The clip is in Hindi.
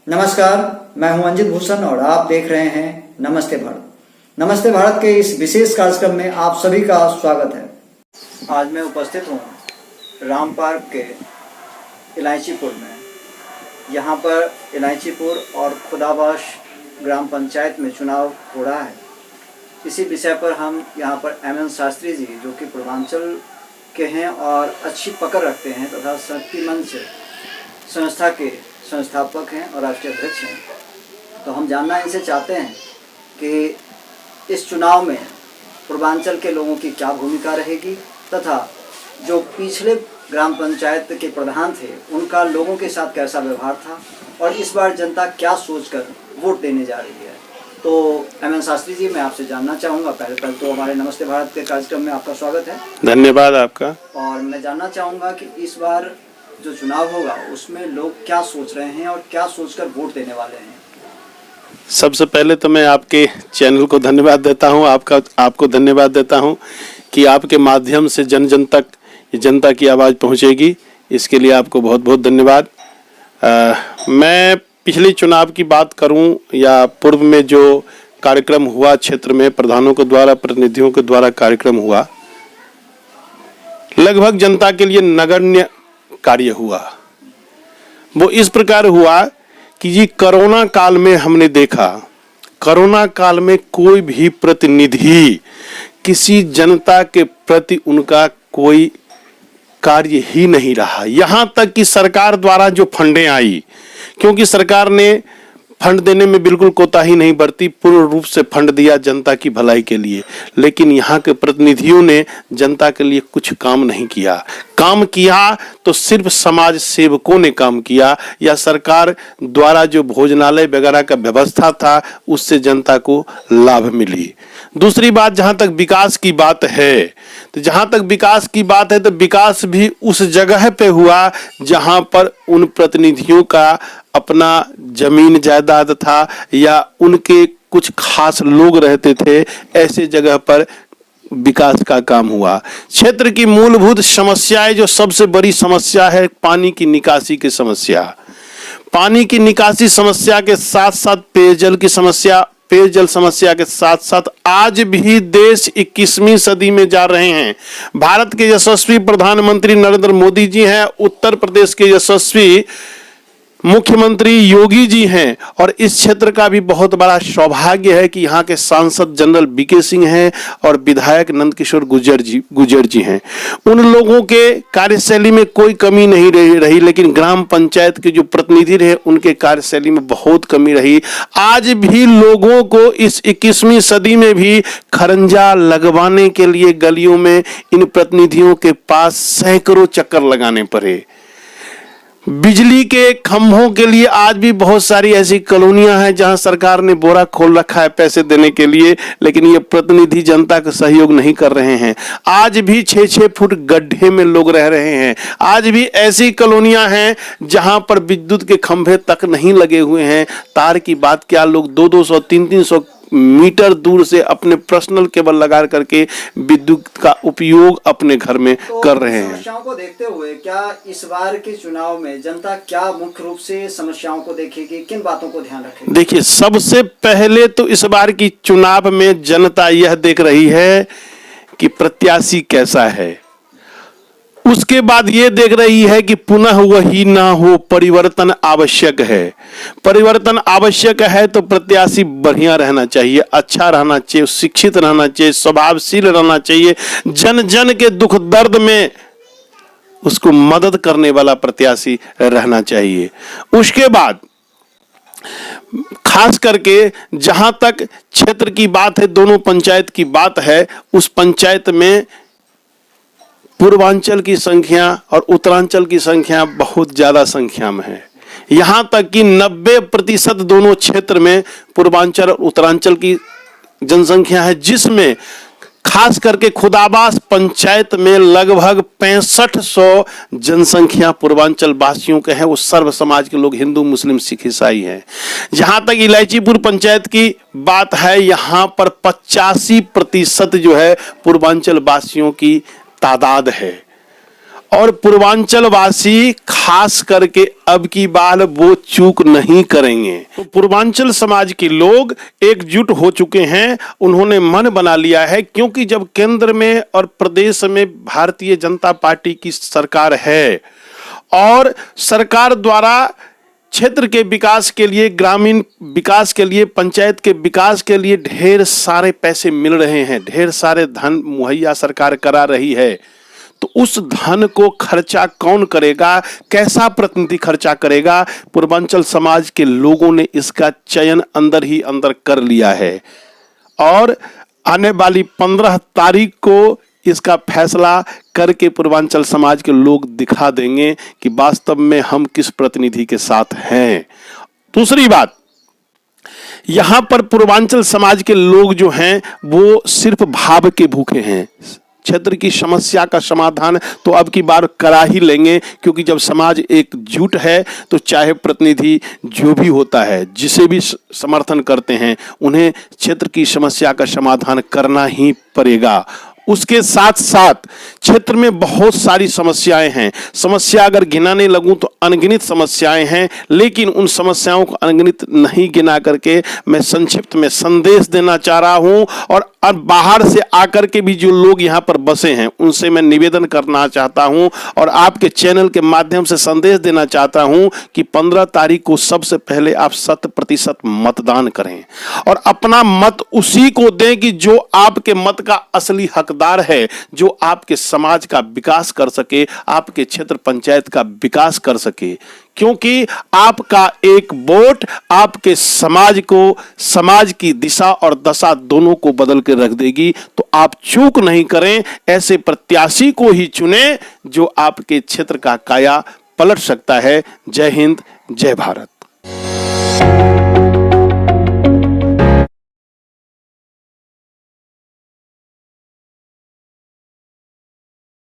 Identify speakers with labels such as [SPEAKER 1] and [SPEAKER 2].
[SPEAKER 1] नमस्कार, मैं हूं अंजित भूषण और आप देख रहे हैं नमस्ते भारत। नमस्ते भारत के इस विशेष कार्यक्रम में आप सभी का स्वागत है। आज मैं उपस्थित हूं राम पार्क के इलायचीपुर में। यहां पर इलायचीपुर और खुदाबाश ग्राम पंचायत में चुनाव हो रहा है। इसी विषय पर हम यहां पर एमएन शास्त्री जी, जो कि पूर्वांचल के हैं और अच्छी पकड़ रखते हैं तथा शक्ति मंच संस्था के संस्थापक हैं और राष्ट्रीय अध्यक्ष हैं, तो हम जानना इनसे चाहते हैं कि इस चुनाव में पूर्वांचल के लोगों की क्या भूमिका रहेगी तथा जो पिछले ग्राम पंचायत के प्रधान थे उनका लोगों के साथ कैसा व्यवहार था और इस बार जनता क्या सोचकर वोट देने जा रही है। तो एमएन शास्त्री जी, मैं आपसे जानना चाहूँगा, पहले तो हमारे नमस्ते भारत के कार्यक्रम में आपका स्वागत है।
[SPEAKER 2] धन्यवाद आपका।
[SPEAKER 1] और मैं जानना चाहूँगा कि इस बार जो चुनाव होगा उसमें लोग क्या सोच रहे हैं और क्या सोचकर वोट देने वाले हैं।
[SPEAKER 2] सबसे पहले तो मैं आपके चैनल को धन्यवाद देता हूं, आपको धन्यवाद देता हूं कि आपके माध्यम से जन जन तक जनता की आवाज़ पहुंचेगी। इसके लिए आपको बहुत बहुत धन्यवाद। मैं पिछले चुनाव की बात करूं या पूर्व में जो कार्यक्रम हुआ, क्षेत्र में प्रधानों के द्वारा, प्रतिनिधियों के द्वारा कार्यक्रम हुआ, लगभग जनता के लिए नगण्य कार्य हुआ। वो इस प्रकार हुआ कि जी कोरोना काल में हमने देखा, कोरोना काल में कोई भी प्रतिनिधि किसी जनता के प्रति उनका कोई कार्य ही नहीं रहा। यहाँ तक कि सरकार द्वारा जो फंडें आई, क्योंकि सरकार ने फंड देने में बिल्कुल कोताही नहीं बरती, पूर्ण रूप से फंड दिया जनता की भलाई के लिए, लेकिन यहाँ के प्रतिनिधियों ने जनता के लिए कुछ काम नहीं किया। काम किया तो सिर्फ समाज सेवकों ने काम किया या सरकार द्वारा जो भोजनालय वगैरह का व्यवस्था था उससे जनता को लाभ मिली। दूसरी बात, जहाँ तक विकास की बात है, तो जहाँ तक विकास की बात है तो विकास भी उस जगह पे हुआ जहाँ पर उन प्रतिनिधियों का अपना जमीन जायदाद था या उनके कुछ खास लोग रहते थे, ऐसे जगह पर विकास का काम हुआ। क्षेत्र की मूलभूत समस्याएं, जो सबसे बड़ी समस्या है पानी की निकासी की समस्या, पानी की निकासी समस्या के साथ साथ पेयजल समस्या के साथ साथ आज भी देश 21वीं सदी में जा रहे हैं। भारत के यशस्वी प्रधानमंत्री नरेंद्र मोदी जी हैं, उत्तर प्रदेश के यशस्वी मुख्यमंत्री योगी जी हैं और इस क्षेत्र का भी बहुत बड़ा सौभाग्य है कि यहाँ के सांसद जनरल बीके सिंह हैं और विधायक नंदकिशोर गुर्जर जी हैं। उन लोगों के कार्यशैली में कोई कमी नहीं रही, लेकिन ग्राम पंचायत के जो प्रतिनिधि रहे उनके कार्यशैली में बहुत कमी रही। आज भी लोगों को इस 21वीं सदी में भी खरंजा लगवाने के लिए गलियों में इन प्रतिनिधियों के पास सैकड़ों चक्कर लगाने पड़े। बिजली के खंभों के लिए आज भी बहुत सारी ऐसी कॉलोनियां हैं जहां सरकार ने बोरा खोल रखा है पैसे देने के लिए, लेकिन ये प्रतिनिधि जनता का सहयोग नहीं कर रहे हैं। आज भी 6-6 फुट गड्ढे में लोग रह रहे हैं। आज भी ऐसी कॉलोनियां हैं जहां पर विद्युत के खंभे तक नहीं लगे हुए हैं। तार की बात क्या, लोग 200-200, 300-300 मीटर दूर से अपने पर्सनल केबल लगा करके विद्युत का उपयोग अपने घर में कर रहे हैं।
[SPEAKER 1] समस्याओं को देखते हुए क्या इस बार के चुनाव में जनता क्या मुख्य रूप से समस्याओं को देखेगी, किन बातों को ध्यान रखेगी?
[SPEAKER 2] देखिए, सबसे पहले तो इस बार की चुनाव में जनता यह देख रही है कि प्रत्याशी कैसा है। उसके बाद ये देख रही है कि पुनः वही ना हो, परिवर्तन आवश्यक है। परिवर्तन आवश्यक है तो प्रत्याशी बढ़िया रहना चाहिए, अच्छा रहना चाहिए, शिक्षित रहना चाहिए, स्वभावशील रहना चाहिए, जन जन के दुख दर्द में उसको मदद करने वाला प्रत्याशी रहना चाहिए। उसके बाद खास करके जहां तक क्षेत्र की बात है, दोनों पंचायत की बात है, उस पंचायत में पूर्वांचल की संख्या और उत्तरांचल की संख्या बहुत ज्यादा संख्या में है। यहां तक कि 90% दोनों क्षेत्र में पूर्वांचल और उत्तरांचल की जनसंख्या है, जिसमें खास करके खुदाबास पंचायत में लगभग 6500 जनसंख्या पूर्वांचल वासियों के हैं। वो सर्व समाज के लोग, हिंदू, मुस्लिम, सिख, ईसाई हैं। जहां तक इलायचीपुर पंचायत की बात है, यहां पर 85% जो है पूर्वांचल वासियों की तादाद है और पूर्वांचल वासी खास करके अब की बार वो चूक नहीं करेंगे। तो पूर्वांचल समाज के लोग एकजुट हो चुके हैं, उन्होंने मन बना लिया है, क्योंकि जब केंद्र में और प्रदेश में भारतीय जनता पार्टी की सरकार है और सरकार द्वारा क्षेत्र के विकास के लिए, ग्रामीण विकास के लिए, पंचायत के विकास के लिए ढेर सारे पैसे मिल रहे हैं, ढेर सारे धन मुहैया सरकार करा रही है, तो उस धन को खर्चा कौन करेगा, कैसा प्रतिनिधि खर्चा करेगा? पूर्वांचल समाज के लोगों ने इसका चयन अंदर ही अंदर कर लिया है और आने वाली 15 तारीख को इसका फैसला करके पूर्वांचल समाज के लोग दिखा देंगे कि वास्तव में हम किस प्रतिनिधि के साथ हैं। दूसरी बात, यहां पर पूर्वांचल समाज के लोग जो हैं वो सिर्फ भाव के भूखे हैं। क्षेत्र की समस्या का समाधान तो अब की बार करा ही लेंगे, क्योंकि जब समाज एकजुट है तो चाहे प्रतिनिधि जो भी होता है, जिसे भी समर्थन करते हैं, उन्हें क्षेत्र की समस्या का समाधान करना ही पड़ेगा। उसके साथ साथ क्षेत्र में बहुत सारी समस्याएं हैं। समस्या अगर गिनाने लगूं तो अनगिनत समस्याएं हैं, लेकिन उन समस्याओं को अनगिनत नहीं गिना करके मैं संक्षिप्त में संदेश देना चाह रहा हूं और बाहर से आकर के भी जो लोग यहां पर बसे हैं उनसे मैं निवेदन करना चाहता हूं और आपके चैनल के माध्यम से संदेश देना चाहता हूं कि 15 तारीख को सबसे पहले आप 100% मतदान करें और अपना मत उसी को दें कि जो आपके मत का असली हकदार है, जो आपके समाज का विकास कर सके, आपके क्षेत्र पंचायत का विकास कर सके, क्योंकि आपका एक वोट आपके समाज को, समाज की दिशा और दशा दोनों को बदल के रख देगी। तो आप चूक नहीं करें, ऐसे प्रत्याशी को ही चुनें जो आपके क्षेत्र का काया पलट सकता है। जय हिंद, जय भारत।